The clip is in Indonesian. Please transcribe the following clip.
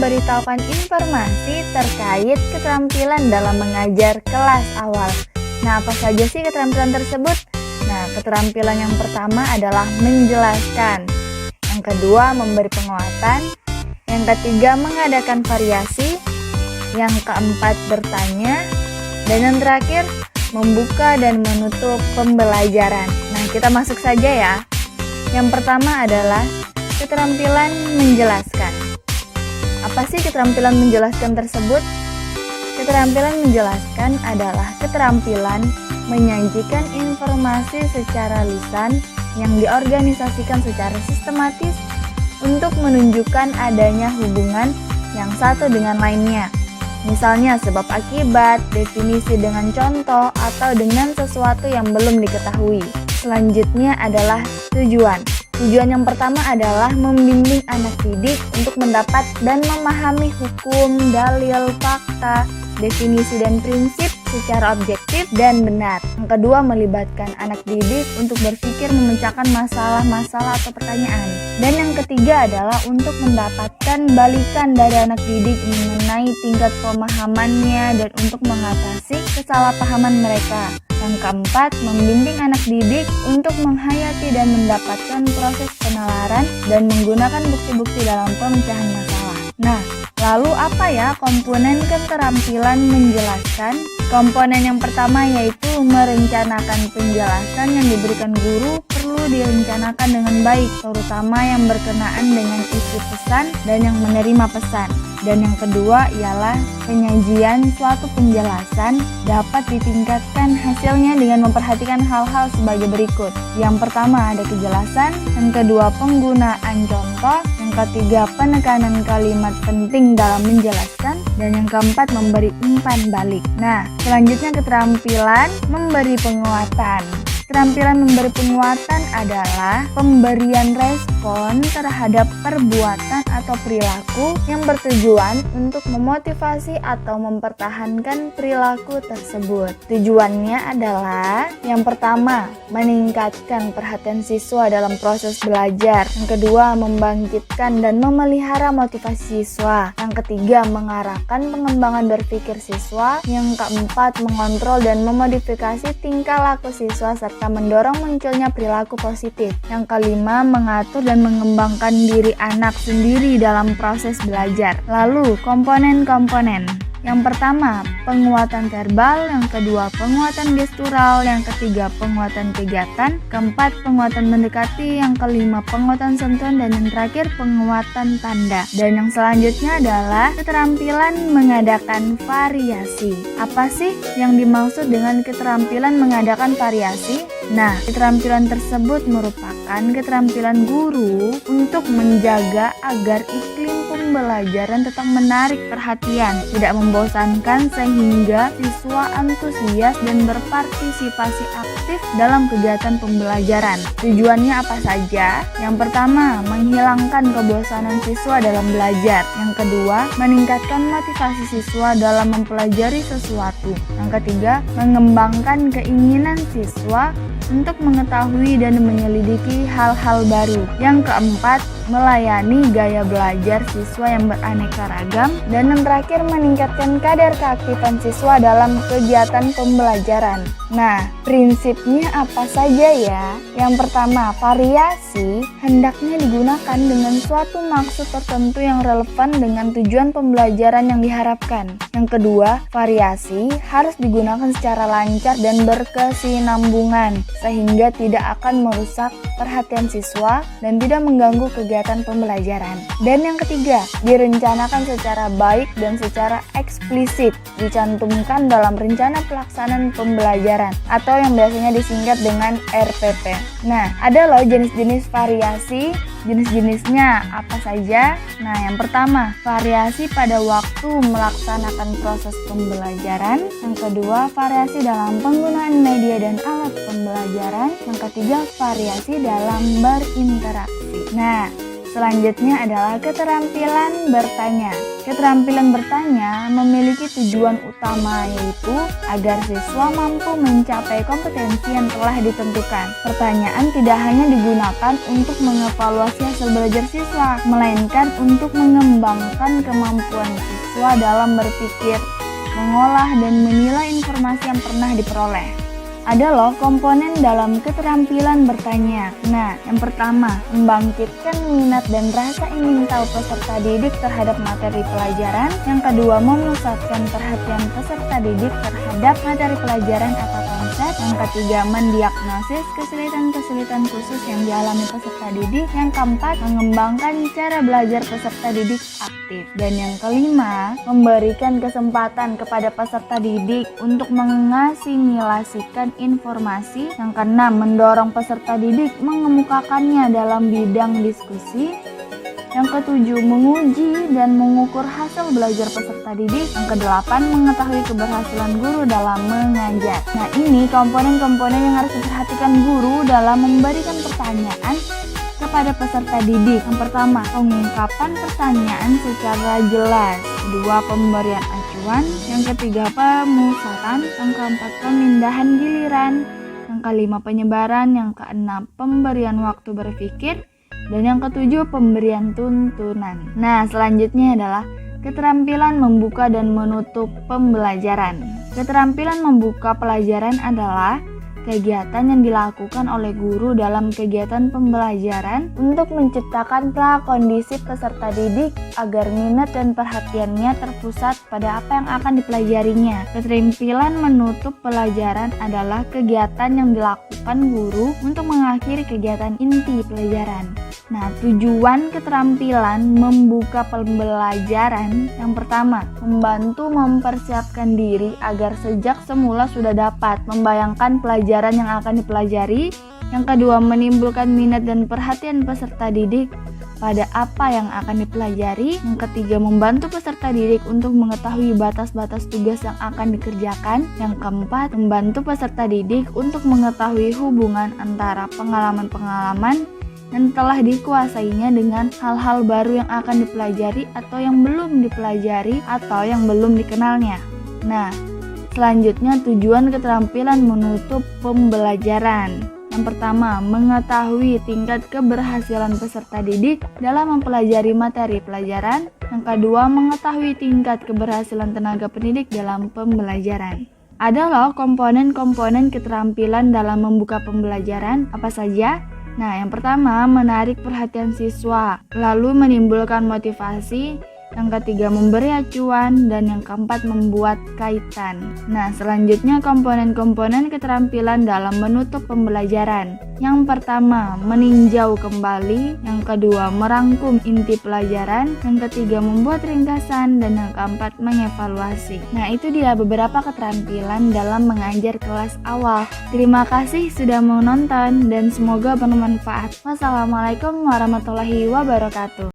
memberitahukan informasi terkait keterampilan dalam mengajar kelas awal. Nah, apa saja sih keterampilan tersebut? Nah, keterampilan yang pertama adalah menjelaskan. Yang kedua, memberi penguatan. Yang ketiga, mengadakan variasi. Yang keempat, bertanya. Dan yang terakhir, membuka dan menutup pembelajaran. Nah, kita masuk saja ya. Yang pertama adalah keterampilan menjelaskan. Apa sih keterampilan menjelaskan tersebut? Keterampilan menjelaskan adalah keterampilan menyajikan informasi secara lisan yang diorganisasikan secara sistematis untuk menunjukkan adanya hubungan yang satu dengan lainnya. Misalnya sebab akibat, definisi dengan contoh, atau dengan sesuatu yang belum diketahui. Selanjutnya adalah tujuan. Tujuan yang pertama adalah membimbing anak didik untuk mendapat dan memahami hukum, dalil, fakta, definisi dan prinsip secara objektif dan benar. Yang kedua, melibatkan anak didik untuk berpikir memecahkan masalah-masalah atau pertanyaan. Dan yang ketiga adalah untuk mendapatkan balikan dari anak didik mengenai tingkat pemahamannya dan untuk mengatasi kesalahpahaman mereka. Yang keempat, membimbing anak didik untuk menghayati dan mendapatkan proses penalaran dan menggunakan bukti-bukti dalam pemecahan masalah. Nah, lalu apa ya komponen keterampilan menjelaskan? Komponen yang pertama yaitu merencanakan penjelasan yang diberikan guru perlu direncanakan dengan baik, terutama yang berkenaan dengan isi pesan dan yang menerima pesan. Dan yang kedua ialah penyajian suatu penjelasan dapat ditingkatkan hasilnya dengan memperhatikan hal-hal sebagai berikut. Yang pertama ada kejelasan, yang kedua penggunaan contoh, yang ketiga penekanan kalimat penting dalam menjelaskan, dan yang keempat memberi umpan balik. Nah, selanjutnya keterampilan memberi penguatan. Keterampilan memberi penguatan adalah pemberian respon terhadap perbuatan atau perilaku yang bertujuan untuk memotivasi atau mempertahankan perilaku tersebut. Tujuannya adalah yang pertama, meningkatkan perhatian siswa dalam proses belajar. Yang kedua, membangkitkan dan memelihara motivasi siswa. Yang ketiga, mengarahkan pengembangan berpikir siswa. Yang keempat, mengontrol dan memodifikasi tingkah laku siswa serta mendorong munculnya perilaku positif. Yang kelima, mengatur dan mengembangkan diri anak sendiri dalam proses belajar. Lalu, komponen-komponen. Yang pertama, penguatan verbal, yang kedua, penguatan gestural, yang ketiga, penguatan kegiatan, keempat, penguatan mendekati, yang kelima, penguatan sentuhan, dan yang terakhir, penguatan tanda. Dan yang selanjutnya adalah keterampilan mengadakan variasi. Apa sih yang dimaksud dengan keterampilan mengadakan variasi? Nah, keterampilan tersebut merupakan keterampilan guru untuk menjaga agar iklim pembelajaran tetap menarik perhatian, tidak membosankan sehingga siswa antusias dan berpartisipasi aktif dalam kegiatan pembelajaran. Tujuannya apa saja? Yang pertama, menghilangkan kebosanan siswa dalam belajar. Yang kedua, meningkatkan motivasi siswa dalam mempelajari sesuatu. Yang ketiga, mengembangkan keinginan siswa untuk mengetahui dan menyelidiki hal-hal baru. Yang keempat, melayani gaya belajar siswa yang beraneka ragam. Dan yang terakhir, meningkatkan kadar keaktifan siswa dalam kegiatan pembelajaran. Nah, prinsipnya apa saja ya? Yang pertama, variasi hendaknya digunakan dengan suatu maksud tertentu yang relevan dengan tujuan pembelajaran yang diharapkan. Yang kedua, variasi harus digunakan secara lancar dan berkesinambungan, sehingga tidak akan merusak perhatian siswa dan tidak mengganggu kegiatan pembelajaran. Dan yang ketiga, direncanakan secara baik dan secara eksplisit, dicantumkan dalam rencana pelaksanaan pembelajaran atau yang biasanya disingkat dengan RPP. Nah, ada loh jenis-jenis variasi. Jenis-jenisnya apa saja? Nah, yang pertama, variasi pada waktu melaksanakan proses pembelajaran. Yang kedua, variasi dalam penggunaan media dan alat pembelajaran. Yang ketiga, variasi dalam berinteraksi. Nah, selanjutnya adalah keterampilan bertanya. Keterampilan bertanya memiliki tujuan utama, yaitu agar siswa mampu mencapai kompetensi yang telah ditentukan. Pertanyaan tidak hanya digunakan untuk mengevaluasi hasil belajar siswa, melainkan untuk mengembangkan kemampuan siswa dalam berpikir, mengolah, dan menilai informasi yang pernah diperoleh. Ada loh komponen dalam keterampilan bertanya. Nah, yang pertama, membangkitkan minat dan rasa ingin tahu peserta didik terhadap materi pelajaran. Yang kedua, memusatkan perhatian peserta didik terhadap materi pelajaran atau konsep. Yang ketiga, mendiagnosis kesulitan-kesulitan khusus yang dialami peserta didik. Yang keempat, mengembangkan cara belajar peserta didik aktif. Dan yang kelima, memberikan kesempatan kepada peserta didik untuk mengasimilasikan informasi. Yang keenam, mendorong peserta didik mengemukakannya dalam bidang diskusi. Yang ketujuh, menguji dan mengukur hasil belajar peserta didik. Yang kedelapan, mengetahui keberhasilan guru dalam mengajar. Nah, ini komponen-komponen yang harus diperhatikan guru dalam memberikan pertanyaan kepada peserta didik. Yang pertama, pengungkapan pertanyaan secara jelas. Kedua, pemberian acuan. Yang ketiga, pemusatan. Yang keempat, pemindahan giliran. Yang kelima, penyebaran. Yang keenam, pemberian waktu berpikir. Dan yang ketujuh, pemberian tuntunan. Nah, selanjutnya adalah keterampilan membuka dan menutup pembelajaran. Keterampilan membuka pelajaran adalah kegiatan yang dilakukan oleh guru dalam kegiatan pembelajaran untuk menciptakan prakondisi peserta didik agar minat dan perhatiannya terpusat pada apa yang akan dipelajarinya. Keterampilan menutup pelajaran adalah kegiatan yang dilakukan guru untuk mengakhiri kegiatan inti pelajaran. Nah, tujuan keterampilan membuka pembelajaran yang pertama, membantu mempersiapkan diri agar sejak semula sudah dapat membayangkan pelajaran yang akan dipelajari. Yang kedua, menimbulkan minat dan perhatian peserta didik pada apa yang akan dipelajari. Yang ketiga, membantu peserta didik untuk mengetahui batas-batas tugas yang akan dikerjakan. Yang keempat, membantu peserta didik untuk mengetahui hubungan antara pengalaman-pengalaman dan telah dikuasainya dengan hal-hal baru yang akan dipelajari atau yang belum dipelajari atau yang belum dikenalnya. Nah, selanjutnya tujuan keterampilan menutup pembelajaran. Yang pertama, mengetahui tingkat keberhasilan peserta didik dalam mempelajari materi pelajaran. Yang kedua, mengetahui tingkat keberhasilan tenaga pendidik dalam pembelajaran. Ada loh komponen-komponen keterampilan dalam membuka pembelajaran, apa saja? Nah, yang pertama, menarik perhatian siswa, lalu menimbulkan motivasi. Yang ketiga, memberi acuan. Dan yang keempat, membuat kaitan. Nah, selanjutnya komponen-komponen keterampilan dalam menutup pembelajaran. Yang pertama, meninjau kembali. Yang kedua, merangkum inti pelajaran. Yang ketiga, membuat ringkasan. Dan yang keempat, mengevaluasi. Nah, itu dia beberapa keterampilan dalam mengajar kelas awal. Terima kasih sudah menonton dan semoga bermanfaat. Wassalamualaikum warahmatullahi wabarakatuh.